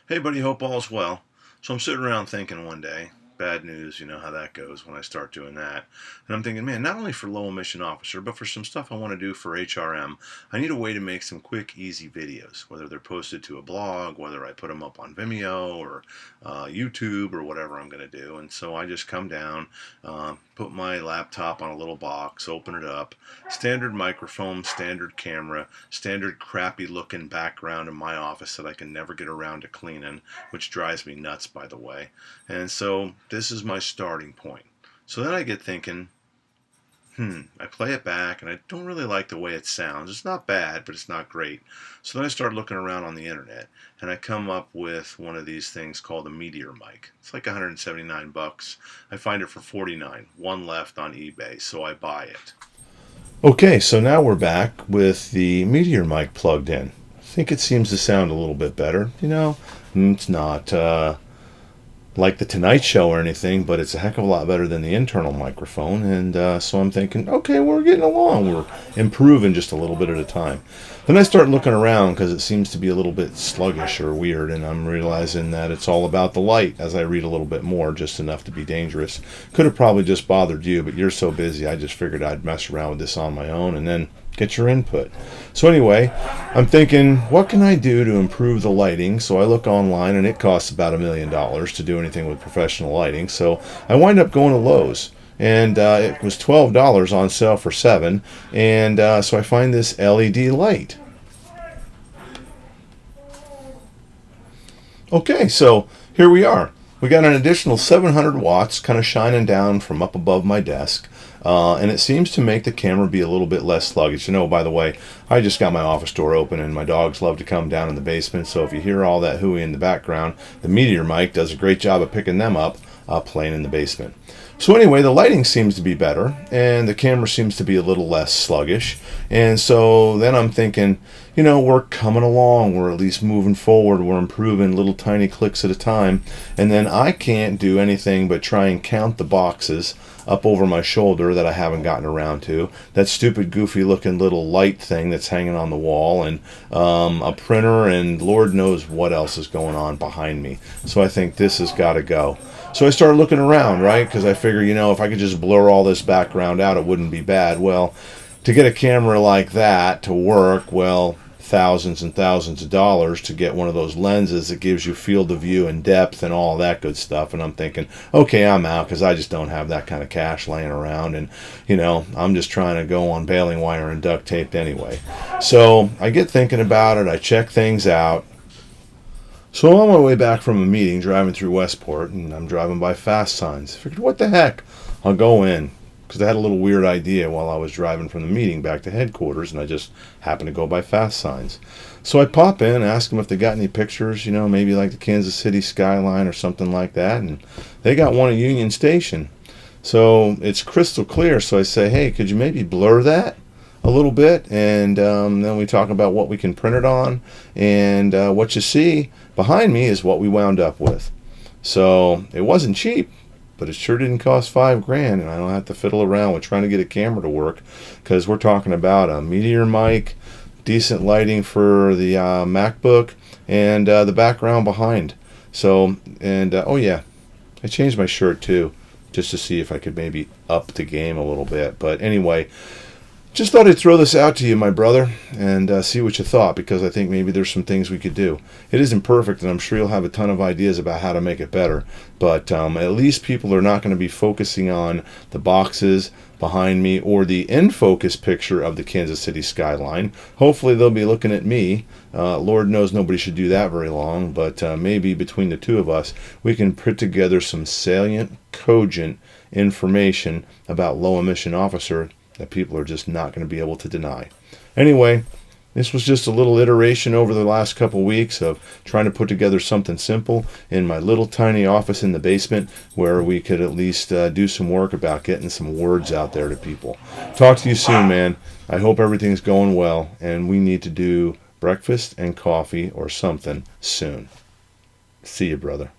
Hey, buddy, hope all's well. So I'm sitting around thinking one day, bad news, you know how that goes when I start doing that. And I'm thinking, man, not only for low emission officer, but for some stuff I want to do for HRM, I need a way to make some quick, easy videos, whether they're posted to a blog, whether I put them up on Vimeo or YouTube or whatever I'm going to do. And so I just come down, put my laptop on a little box, open it up, standard microphone, standard camera, standard crappy looking background in my office that I can never get around to cleaning, which drives me nuts, by the way. And so this is my starting point. So then I get thinking, I play it back and I don't really like the way it sounds. It's not bad, but it's not great. So then I start looking around on the internet and I come up with one of these things called a Meteor mic. It's like 179 bucks. I find it for 49, one left on eBay, so I buy it. Okay, so now we're back with the Meteor mic plugged in. I think it seems to sound a little bit better. It's not like the Tonight Show or anything, but it's a heck of a lot better than the internal microphone. And so I'm thinking, okay, we're getting along. We're improving just a little bit at a time. Then I start looking around because it seems to be a little bit sluggish or weird, and I'm realizing that it's all about the light as I read a little bit more, just enough to be dangerous. Could have probably just bothered you, but you're so busy, I just figured I'd mess around with this on my own and then get your input. So anyway, I'm thinking, what can I do to improve the lighting? So I look online, and it costs about $1 million to do anything with professional lighting. So I wind up going to Lowe's, and it was $12 on sale for $7. And so I find this LED light. Okay, so here we are. We got an additional 700 watts kind of shining down from up above my desk. And it seems to make the camera be a little bit less sluggish. By the way, I just got my office door open and my dogs love to come down in the basement. So if you hear all that hooey in the background, the Meteor mic does a great job of picking them up playing in the basement. So anyway, the lighting seems to be better and the camera seems to be a little less sluggish. And so then I'm thinking, we're coming along. We're at least moving forward. We're improving little tiny clicks at a time. And then I can't do anything but try and count the boxes up over my shoulder that I haven't gotten around to. That stupid, goofy looking little light thing that's hanging on the wall, and a printer, and Lord knows what else is going on behind me. So I think this has got to go. So I started looking around, right? Because I figure, if I could just blur all this background out, it wouldn't be bad. Well, to get a camera like that to work, well, thousands and thousands of dollars to get one of those lenses that gives you field of view and depth and all that good stuff. And I'm thinking, okay, I'm out because I just don't have that kind of cash laying around. And, I'm just trying to go on baling wire and duct tape anyway. So I get thinking about it. I check things out. So I'm on my way back from a meeting driving through Westport, and I'm driving by fast signs. I figured, what the heck? I'll go in. Because I had a little weird idea while I was driving from the meeting back to headquarters, and I just happened to go by fast signs. So I pop in, ask them if they got any pictures, maybe like the Kansas City skyline or something like that, and they got one at Union Station. So it's crystal clear, so I say, hey, could you maybe blur that a little bit? And then we talk about what we can print it on, and what you see behind me is what we wound up with. So it wasn't cheap, but it sure didn't cost $5,000, and I don't have to fiddle around with trying to get a camera to work, because we're talking about a Meteor mic, decent lighting for the MacBook, and the background behind. So, and oh yeah, I changed my shirt too, just to see if I could maybe up the game a little bit. But anyway, just thought I'd throw this out to you, my brother, and see what you thought, because I think maybe there's some things we could do. It isn't perfect, and I'm sure you'll have a ton of ideas about how to make it better, but at least people are not going to be focusing on the boxes behind me or the in-focus picture of the Kansas City skyline. Hopefully they'll be looking at me. Lord knows nobody should do that very long, but maybe between the two of us, we can put together some salient, cogent information about low emission officer that people are just not going to be able to deny. Anyway, this was just a little iteration over the last couple weeks of trying to put together something simple in my little tiny office in the basement where we could at least do some work about getting some words out there to people. Talk to you soon, man. I hope everything's going well, and we need to do breakfast and coffee or something soon. See you, brother.